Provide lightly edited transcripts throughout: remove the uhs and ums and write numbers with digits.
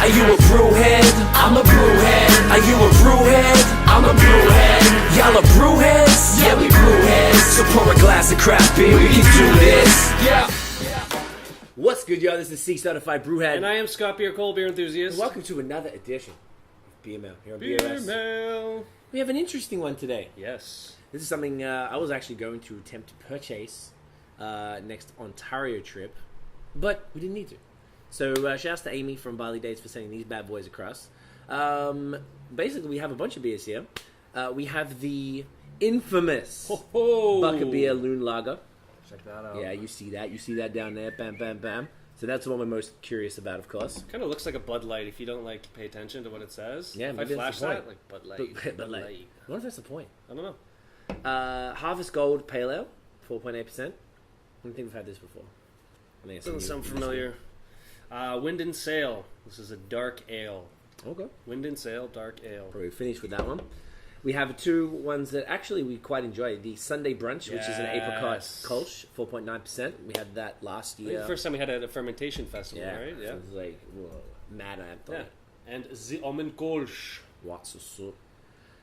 Are you a brewhead? I'm a brewhead. Are you a brewhead? I'm a brewhead. Y'all are brewheads? Yeah, we brewheads. So pour a glass of craft beer, we can do this. Yeah. What's good, y'all? This is C Certified Brewhead. And I am Scott Beer, cold beer enthusiast. And welcome to another edition of Beer Mail here on Beer BAOS. Mail. We have an interesting one today. Yes. This is something I was actually going to attempt to purchase next Ontario trip, but we didn't need to. So shouts to Amy from Barley Days for sending these bad boys across. Basically, we have a bunch of beers here. We have the infamous Bucket Beer Loon Lager. Check that out. Yeah, you see that. You see that down there. Bam, bam, bam. So that's the one we're most curious about, of course. Kind of looks like a Bud Light if you don't like pay attention to what it says. Yeah, if I maybe flash that's the point. that, like Bud Light. Bud Light. I wonder if that's the point. I don't know. Harvest Gold Pale Ale, 4.8%. I don't think we've had this before. I think it's Doesn't sound familiar. Wind and Sail. This is a dark ale. Okay. Wind and Sail, dark ale. Probably finished with that one. We have two ones that actually we quite enjoy. The Sunday Brunch, which is an apricot Kolsch, 4.9%. We had that last year. The first time we had it at a fermentation festival, Yeah. right? Yeah. It was like, mad at Yeah. And the Almond Kolsch. What's the soup?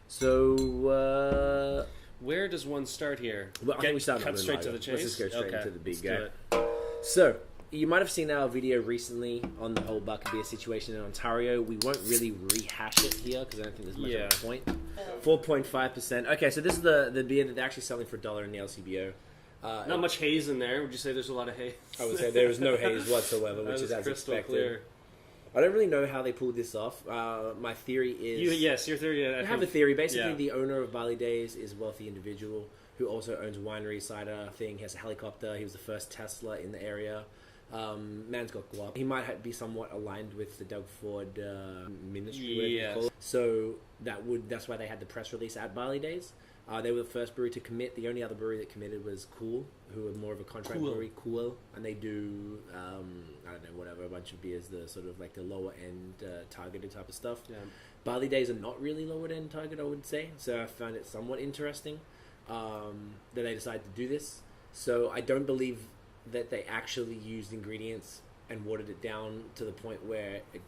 So, Where does one start here? well, I think we start cut with straight Lager. to the chase. Let's just go straight into the big let's guy. do it. So, you might have seen our video recently on the whole bucket beer situation in Ontario. We won't really rehash it here because I don't think there's much of a point. 4.5%. Okay, so this is the beer that they're actually selling for $1 in the LCBO. Not much haze in there. Would you say there's a lot of haze? I would say there is no haze whatsoever, That which is as crystal expected. clear. I don't really know how they pulled this off. My theory is... Yes, your theory. I have a theory. Basically, yeah. the owner of Barley Days is a wealthy individual who also owns a winery, cider thing. He has a helicopter. He was the first Tesla in the area. Man's got guap. He might be somewhat aligned with the Doug Ford ministry. Yes. So that's why they had the press release at Barley Days. They were the first brewery to commit. The only other brewery that committed was Cool, who are more of a contract brewery. Cool, and they do I don't know, whatever, a bunch of beers, the sort of like the lower end targeted type of stuff. Yeah. Barley Days are not really lower end target, I would say. So I found it somewhat interesting that they decided to do this. So I don't believe that they actually used ingredients and watered it down to the point where it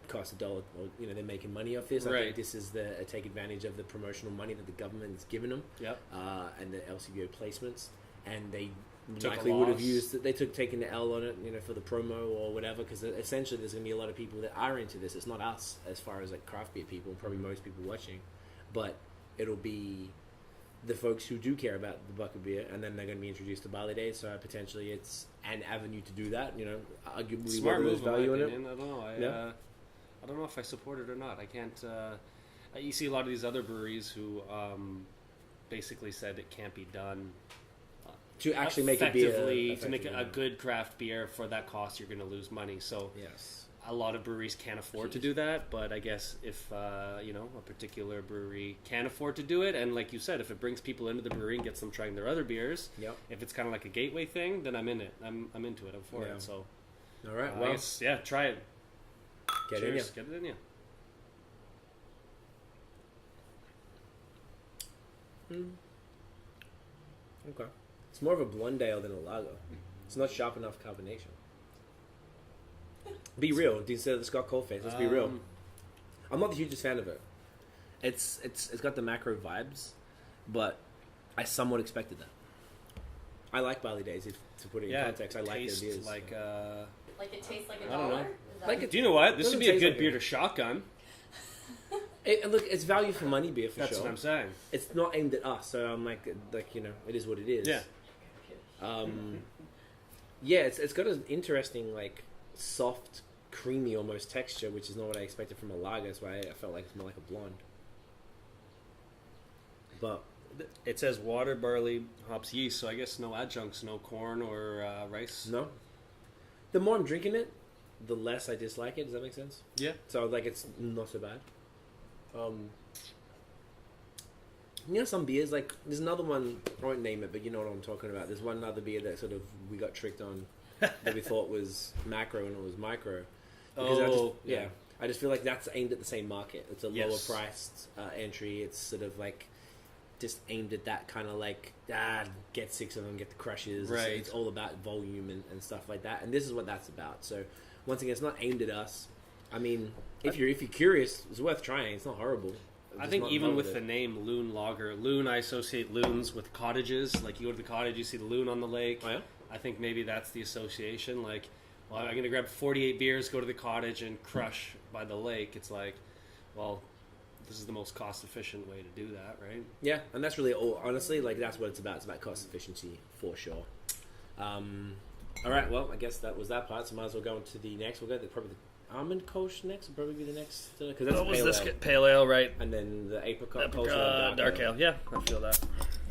costs $1, or they're making money off this. I think this is take advantage of the promotional money that the government has given them, and the LCBO placements, and they likely would have used it. They taking the L on it, for the promo or whatever, because essentially there's going to be a lot of people that are into this. It's not us as far as like craft beer people, and probably most people watching, but it'll be the folks who do care about the bucket beer, and then they're going to be introduced to Barley Days, so potentially it's an avenue to do that. Arguably, Smart move, value in it. I don't know. I don't know if I support it or not. I can't. You see a lot of these other breweries who basically said it can't be done to actually make a beer to make a good craft beer for that cost. You're going to lose money. So yes. A lot of breweries can't afford to do that, but I guess if a particular brewery can afford to do it, and like you said, if it brings people into the brewery and gets them trying their other beers, if it's kind of like a gateway thing, then I'm in it. I'm into it. I'm for it. So, all right, well, try it. Get Cheers. in ya. Get it in ya. Okay, it's more of a blonde ale than a lager. It's not sharp enough carbonation. Be real, instead of the Scott Coldface. Let's be real. I'm not the hugest fan of it. It's got the macro vibes, but I somewhat expected that. I like Barley Days. To put it in context, I like their beers. Like it tastes like $1? I don't know. Like do you know what? This would be a good like beer to shotgun. Look, it's value for money beer for That's sure. what I'm saying. It's not aimed at us, so I'm like it is what it is. Yeah. Yeah, it's got an interesting soft, creamy almost texture, which is not what I expected from a lager. That's why I felt like it's more like a blonde. But it says water, barley, hops, yeast, so I guess no adjuncts, no corn or rice. No. The more I'm drinking it, the less I dislike it. Does that make sense? Yeah. So it's not so bad. Some beers, there's another one, I won't name it, but you know what I'm talking about. There's one other beer that sort of we got tricked on that we thought was macro and it was micro. Because I just feel like that's aimed at the same market. It's a lower priced entry. It's sort of just aimed at that kind of get 6 of them, get the crushes. Right. It's all about volume and stuff like that. And this is what that's about. So once again, it's not aimed at us. I mean, if you're curious, it's worth trying. It's not horrible. I think even with the name Loon Lager, Loon, I associate loons with cottages. Like, you go to the cottage, you see the loon on the lake. Oh, yeah? I think maybe that's the association. Like, well, I'm going to grab 48 beers, go to the cottage, and crush by the lake. It's like, well, this is the most cost-efficient way to do that, right? Yeah, and that's really all. Honestly, like, that's what it's about. It's about cost efficiency, for sure. All right, well, I guess that was that part, so might as well go into the next. We'll go to probably the almond kolsch next. Will probably be the next, because that's pale ale. Pale ale, right? And then the apricot kolsch. Dark ale. Yeah, I feel that.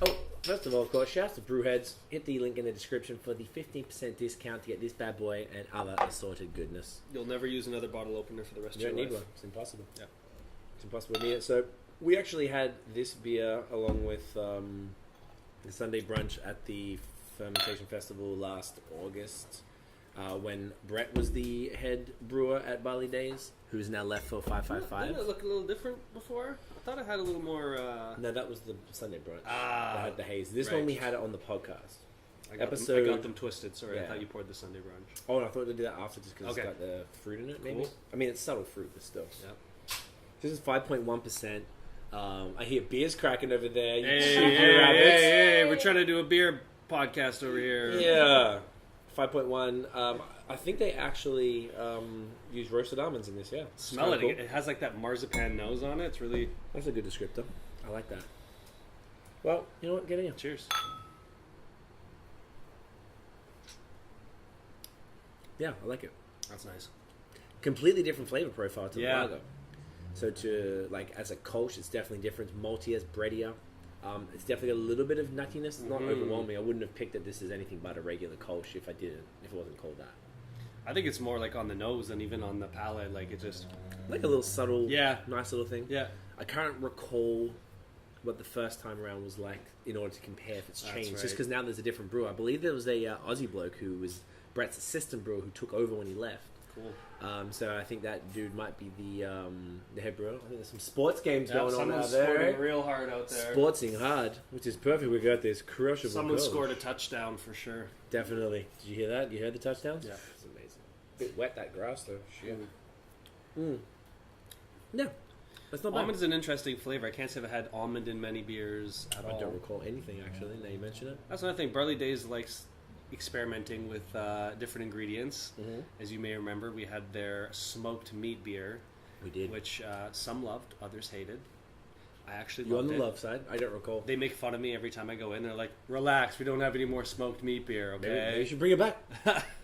Oh, first of all, of course, shout out to BrewHeads. Hit the link in the description for the 15% discount to get this bad boy and other assorted goodness. You'll never use another bottle opener for the rest of You your don't life. need one. It's impossible. Yeah. It's impossible to need it. So we actually had this beer along with the Sunday brunch at the Fermentation Festival last August. When Brett was the head brewer at Barley Days, who's now left for 555. Didn't it look a little different before? I thought it had a little more... No, that was the Sunday brunch. Ah, I had the haze. This right. one we had it on the podcast. I got them twisted. Sorry, Yeah. I thought you poured the Sunday brunch. Oh, and I thought they'd do that after just because Okay. it's got the fruit in it, maybe. Cool. I mean, it's subtle fruit, but still. Yeah. This is 5.1%. I hear beers cracking over there. You Hey, cheeky rabbits. hey, we're trying to do a beer podcast over here. Yeah. 5.1. I think they actually use roasted almonds in this, yeah. Smell it. Cool. It has like that marzipan nose on it. It's really... That's a good descriptor. I like that. Well, you know what? Get in. Cheers. Yeah, I like it. That's nice. Completely different flavor profile to the Yeah. lager. So to, like, as a kolsch, it's definitely different. It's maltier, it's breadier. It's definitely got a little bit of nuttiness. It's not overwhelming. I wouldn't have picked that this is anything but a regular kolsch if it wasn't called that. I think it's more like on the nose than even on the palate. Like, it just... Like a little subtle, Yeah. nice little thing. Yeah. I can't recall what the first time around was like in order to compare if it's That's changed. right. Just because now there's a different brewer. I believe there was a Aussie bloke who was Brett's assistant brewer who took over when he left. Cool. So I think that dude might be the head brewer. I think there's some sports games Yeah, going on someone's out there. scoring Right? real hard out there. Sportsing hard, which is perfect. We got this crushable Someone goal. scored a touchdown for sure. Definitely. Did you hear that? You heard the touchdowns? Yeah. It's amazing. Bit wet that grass though. Shit. Mm. No, that's not bad. Almond is an interesting flavor. I can't say I've had almond in many beers at all. I don't recall anything actually. Now you mention it. That's another thing. Barley Days likes experimenting with different ingredients. Mm-hmm. As you may remember, we had their smoked meat beer, We did. which some loved, others hated. I actually You on loved the it. love side? I don't recall. They make fun of me every time I go in. They're like, "Relax, we don't have any more smoked meat beer, okay?" Maybe you should bring it back.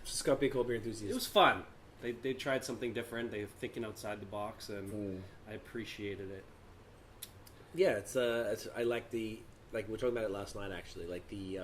Just got to be a cold beer enthusiast. It was fun. They tried something different. They were thinking outside the box, and I appreciated it. Yeah, it's I like we were talking about it last night actually. Like the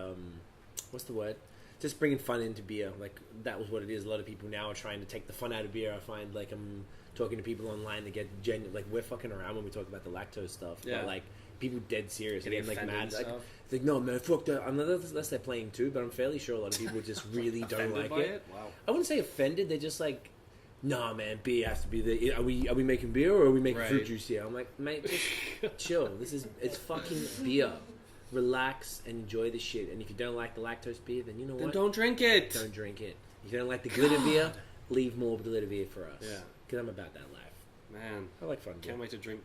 what's the word? Just bringing fun into beer. Like that was what it is. A lot of people now are trying to take the fun out of beer. I find like I'm talking to people online that get like we're fucking around when we talk about the lactose stuff. Yeah. But like people dead serious and Getting like offended mad. and Like, stuff. it's like no man, fuck that. I'm not unless they're playing too, but I'm fairly sure a lot of people just really don't Offended like by it. Wow. I wouldn't say offended. They're just like, nah, man, beer has to be the. Are we making beer or are we making fruit Right. juice here? I'm like, mate, just chill. It's fucking beer. Relax and enjoy the shit. And if you don't like the lactose beer, then you know Then what? don't drink it. Don't drink it. If you don't like the glitter beer, leave more glitter beer for us. Yeah. Because I'm about that life. Man, I like fun beer. can't wait to drink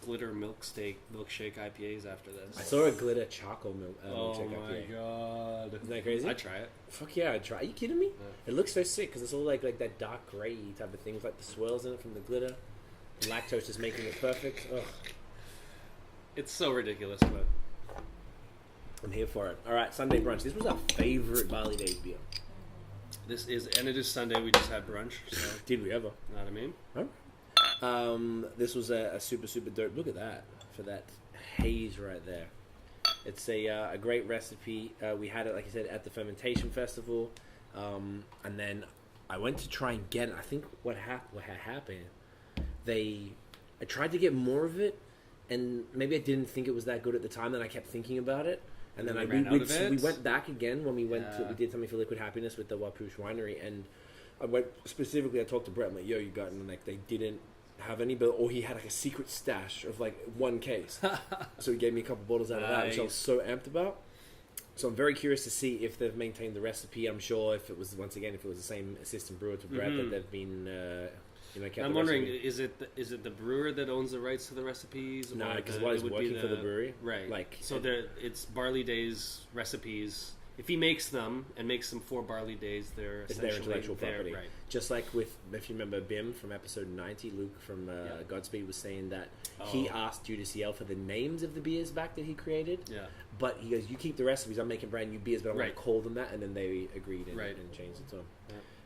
glitter milkshake IPAs after this. I saw a glitter charcoal Oh milkshake my IPA. god! Isn't that crazy? I'd try it. Fuck yeah, I'd try. Are you kidding me? It looks so sick because it's all like that dark grey type of thing with like the swirls in it from the glitter. The lactose is making it perfect. Ugh. It's so ridiculous, but I'm here for it. All right, Sunday brunch. This was our favorite Barley Days beer. this is, and it is Sunday. We just had brunch, so Did we ever? know what I mean. This was a super dope. Look at that for that haze right there. It's a great recipe. We had it, like I said, at the fermentation festival, and then I went to try and get it. I think what had happened, I tried to get more of it, and maybe I didn't think it was that good at the time. Then I kept thinking about it, and then we went back again when we went. Yeah. We did something for Liquid Happiness with the Wapush Winery, and I went specifically. I talked to Brett. I'm like, "Yo, you got it?" And like they didn't have any, but or he had like a secret stash of like one case. So he gave me a couple bottles out of that, which I was so amped about. So I'm very curious to see if they've maintained the recipe. I'm sure if it was the same assistant brewer to Brett that they've been kept I'm the wondering, recipe. is it the brewer that owns the rights to the recipes? No, or because the- while it he's would be working for the brewery, right? like So it's Barley Days recipes. If he makes them and makes them for Barley Days, they're it's their essentially intellectual property. right? Just like with, if you remember Bim from episode 90, Luke from Godspeed was saying that he asked UDCL for the names of the beers back that he created. Yeah. But he goes, you keep the recipes, I'm making brand new beers, but I want Right. to call them that, and then they agreed and, Right. and changed it to them.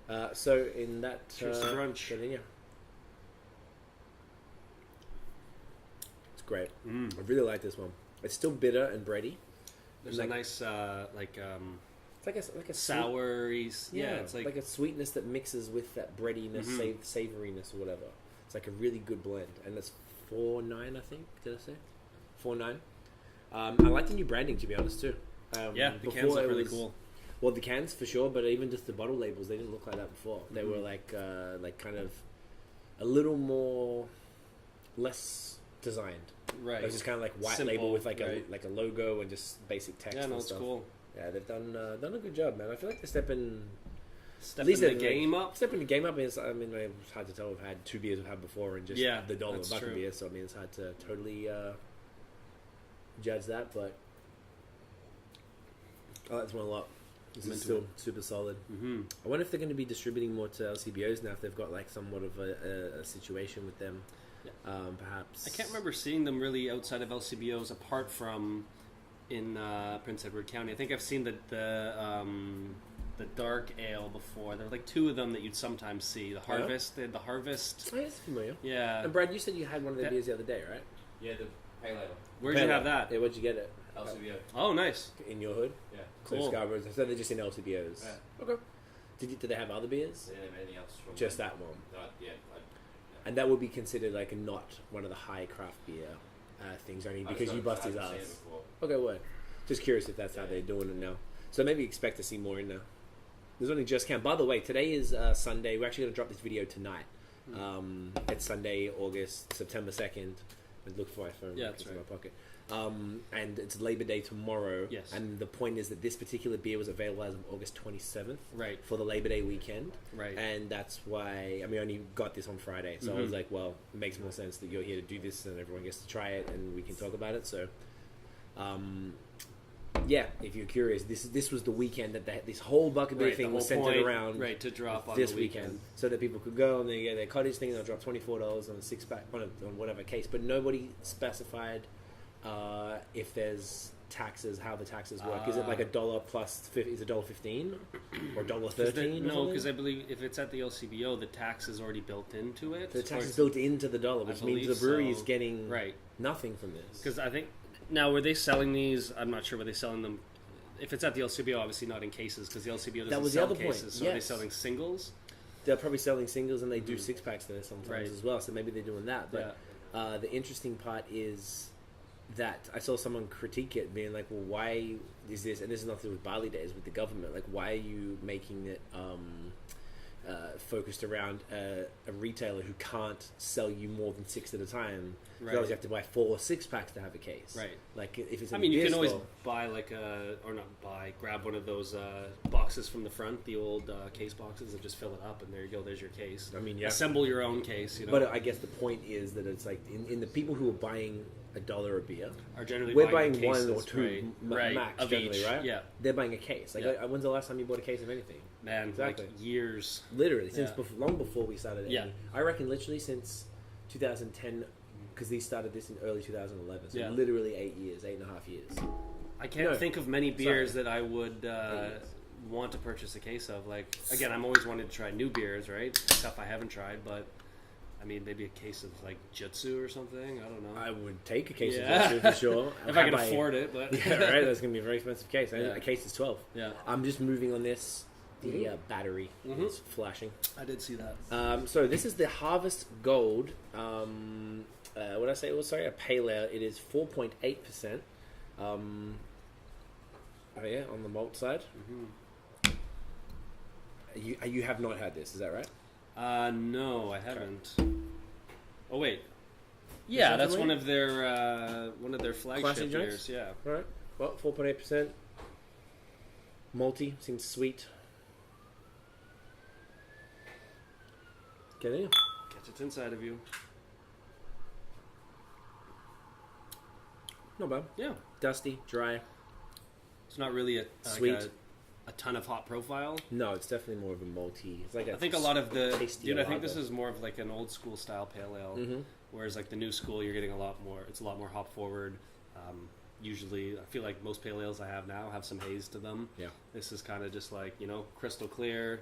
Yeah. So in that... Cheers to brunch. get in here. It's great. Mm. I really like this one. It's still bitter and bready. There's Like- a nice It's like a soury. Yeah, It's like a sweetness that mixes with that breadiness, savouriness or whatever. It's like a really good blend, and it's 4.9, I think. Did I say 4.9? I like the new branding, to be honest, too. the before cans look it really was- cool. Well, the cans for sure, but even just the bottle labels, they didn't look like that before. They were like kind of a little more less designed. Right. It was just kind of like white Simple, label with like right. a logo and just basic text. Yeah, no, and it's stuff. cool. Yeah, they've done a good job, man. I feel like they're stepping. Stepping the they're, game up. Stepping the game up. It's hard to tell. We've had 2 beers we've had before, and just the dollar that's bucket true. beer. So it's hard to totally judge that. But I like this one a lot. This I'm is into still super solid. Mm-hmm. I wonder if they're going to be distributing more to LCBOs now. If they've got like somewhat of a situation with them, perhaps. I can't remember seeing them really outside of LCBOs apart from in Prince Edward County. I think I've seen the dark ale before. There were like 2 of them that you'd sometimes see. The Harvest. They had the Harvest. Oh, yeah, it's familiar. Yeah. And Brad, you said you had one of their Yeah. beers the other day, right? Yeah, the pale ale. Where'd you have that? Yeah, where'd you get it? LCBO. Oh, nice. In your hood? Yeah. So Cool. Scarborough's. So they're just in LCBOs. Yeah. Okay. Did they have other beers? They didn't have anything else from Just that one. yeah. And that would be considered like a not one of the high craft beer things, only because you bust his ass. Okay, word. Just curious if that's how they're doing it now. So maybe expect to see more in there. There's only just count. By the way, today is Sunday. We're actually going to drop this video tonight. It's Sunday, September 2nd. I look for my phone. Yeah, that's it's in right. my pocket. And it's Labor Day tomorrow. Yes. And the point is that this particular beer was available as of August 27th. Right. For the Labor Day weekend. Right. And that's why, I only got this on Friday. So I was like, well, it makes more sense that you're here to do this and everyone gets to try it and we can talk about it. So, yeah, if you're curious, this was the weekend that this whole bucket beer Right, thing the was whole centered point, around right, to drop on this the weekend. so that people could go and they get their cottage thing and they'll drop $24 on a 6-pack on whatever case. But nobody specified if there's taxes, how the taxes work. Is it like $1 plus? Is it $1.15 or $1.13? No, because I believe if it's at the LCBO, the tax is already built into it. The tax Or is built into the dollar, I which means the believe brewery so. is getting Right. nothing from this. Because I think now were they selling these? I'm not sure. Were they selling them? If it's at the LCBO, obviously not in cases because the LCBO doesn't That was the sell other point, cases. So are they yes. selling singles? They're probably selling singles and they do 6-packs there sometimes Right. as well. So maybe they're doing that. But the interesting part is that I saw someone critique it, being like, "Well, why is this?" And this is nothing with Barley Days with the government. Like, why are you making it focused around a retailer who can't sell you more than 6 at a time? Right. You always have to buy 4 6-packs to have a case. Right. Like if it's. I in mean, a you beer can always store- buy grab one of those boxes from the front, the old case boxes, and just fill it up, and there you go. There's your case. I mean, yeah. Assemble your own case. You know, But I guess the point is that it's like in the people who are buying $1 a beer, are generally we're buying buying one cases, or two right, max of generally, each. right? Yeah, They're buying a case. Like, Yeah. when's the last time you bought a case of anything? man, Exactly. like years. Literally, since Yeah. long before we started. Yeah. I reckon literally since 2010, because these started this in early 2011. So Yeah. literally 8.5 years. I can't No. think of many beers Sorry. that I would Yes. want to purchase a case of. Like, again, I'm always wanting to try new beers, right? Stuff I haven't tried, but I mean, maybe a case of like Jutsu or something. I don't know. I would take a case Yeah. of Jutsu for sure. if I could afford it, but Yeah, right. That's gonna be a very expensive case. Yeah. A case is 12. yeah, I'm just moving on this. The battery is flashing. I did see that. So this is the Harvest Gold. What did I say? It was a pale ale. It is 4.8%. Oh yeah, on the malt side. You have not had this, is that right? No, I haven't. Oh wait, yeah, that that's familiar? one of their flagship Classic beers. joints? Yeah, All right. Well, 4.8%. Malty seems sweet. Get in. get It's inside of you. Not bad. Yeah. Dusty, dry. It's not really Sweet. A ton of hot profile. No, it's definitely more of a malty. It's like I think a lot of the tasty dude. I think lager. this is more of like an old school style pale ale, whereas like the new school, you're getting a lot more. It's a lot more hop forward. Usually, I feel like most pale ales I have now have some haze to them. Yeah. This is kind of just like, you know, crystal clear.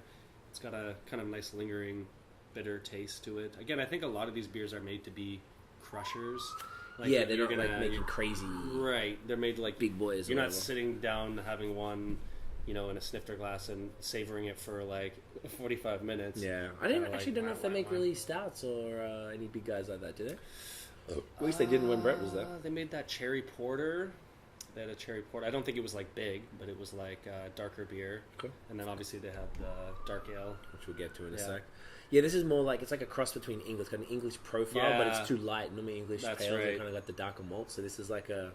It's got a kind of nice lingering bitter taste to it. Again, I think a lot of these beers are made to be crushers. Like yeah, they're you're not like making crazy. Right, they're made like big boys. You're or not whatever. sitting down having one, you know, in a snifter glass and savoring it for like 45 minutes. Yeah, I didn't Kinda actually like, don't know if they make wah. really stouts or any big guys like that. Do they? At least they didn't when Brett was there. They made that cherry porter. They had a cherry porter. I don't think it was like big, but it was like darker beer. Okay. And then obviously they had the dark ale. Which we'll get to in a Yeah. sec. Yeah, this is more like it's like a cross between English, it's got an English profile, but Yeah. it's too light. Normally English That's pales right. are kind of got the darker malt, so this is like a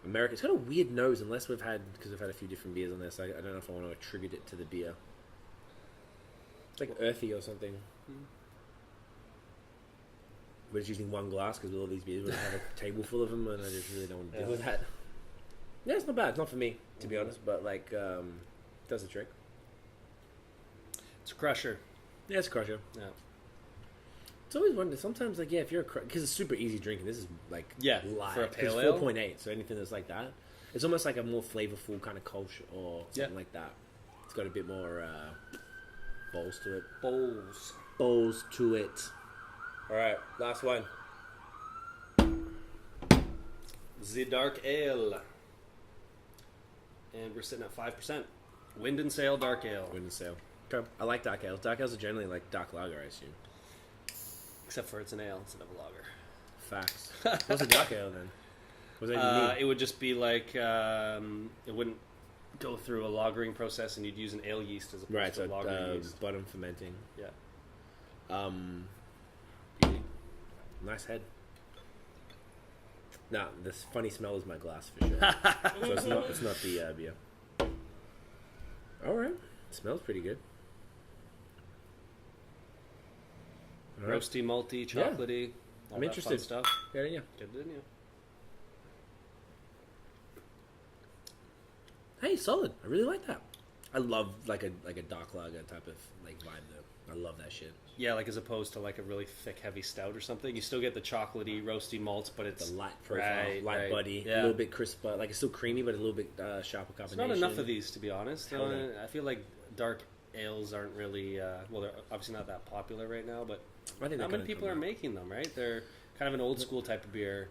American. It's got a weird nose, unless we've had because we've had a few different beers on this. I don't know if I want to attribute it to the beer. It's like earthy or something. We're just using one glass because with all these beers, we have a table full of them, and I just really don't want to deal with that. Yeah, it's not bad. It's not for me, to be honest, but like, does the trick. It's a crusher. Yeah, it's a crusher. Yeah. It's always wondered. Sometimes, like, yeah, if you're because it's super easy drinking. This is like Yeah, light. for a 'Cause pale it's ale. 4.8, so anything that's like that, it's almost like a more flavorful kind of Kolsch or something like that. It's got a bit more balls to it. Balls to it. All right, last one. The dark ale. And we're sitting at 5%. Wind and Sail dark ale. Wind and Sail. Okay. I like dark ales. Dark ales are generally like dark lager, I assume. Except for it's an ale instead of a lager. Facts. What's a dark ale then? What's that It would just be like it wouldn't go through a lagering process, and you'd use an ale yeast as opposed right, to a so lager yeast. bottom fermenting. Yeah. Nice head. Nah, this funny smell is my glass for sure. So it's not the beer. All right, smells pretty good. All right. Roasty, malty, chocolatey. All I'm that interested. fun stuff. Yeah, yeah. Good, didn't you? Hey, solid. I really like that. I love like a dark lager type of like vibe though. I love that shit. Yeah, like as opposed to like a really thick, heavy stout or something. You still get the chocolatey, roasty malts, but it's The light profile, light body, Yeah. a little bit crisper. Like it's still creamy, but a little bit sharper carbonation. There's not enough of these, to be honest. Hell no. I feel like dark ales aren't really well. They're obviously not that popular right now, but I think not many gonna people come are out. making them. Right? They're kind of an old school type of beer.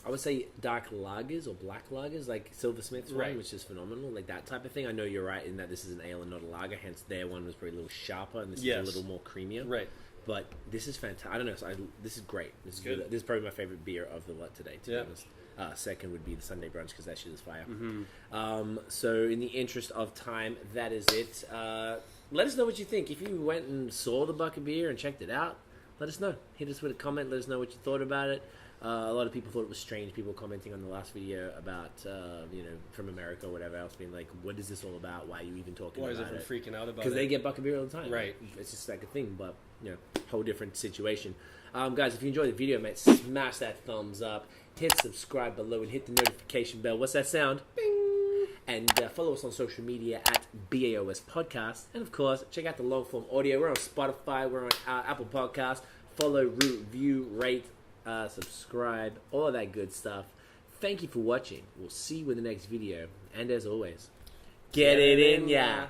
I would say dark lagers or black lagers, like Silversmith's Right. one, which is phenomenal, like that type of thing. I know you're right in that this is an ale and not a lager, hence their one was probably a little sharper and this is Yes. a little more creamier. Right. But this is fantastic. I don't know. So this is great. This is Good. This is probably my favorite beer of the lot today, to Yeah. be honest. Second would be the Sunday brunch because that shit is fire. So in the interest of time, that is it. Let us know what you think. If you went and saw the bucket beer and checked it out, let us know. Hit us with a comment. Let us know what you thought about it. A lot of people thought it was strange. People commenting on the last video about, from America or whatever else, being like, what is this all about? Why are you even talking Why is about it? everyone freaking out about it? Because they get bucket beer all the time. Right. It's just like a thing, but, whole different situation. Guys, if you enjoyed the video, mate, smash that thumbs up. Hit subscribe below and hit the notification bell. What's that sound? Bing! And follow us on social media at BAOS Podcast. And, of course, check out the long-form audio. We're on Spotify. We're on Apple Podcasts. Follow, review, rate, subscribe, all of that good stuff. Thank you for watching. We'll see you in the next video. And as always, get it in ya.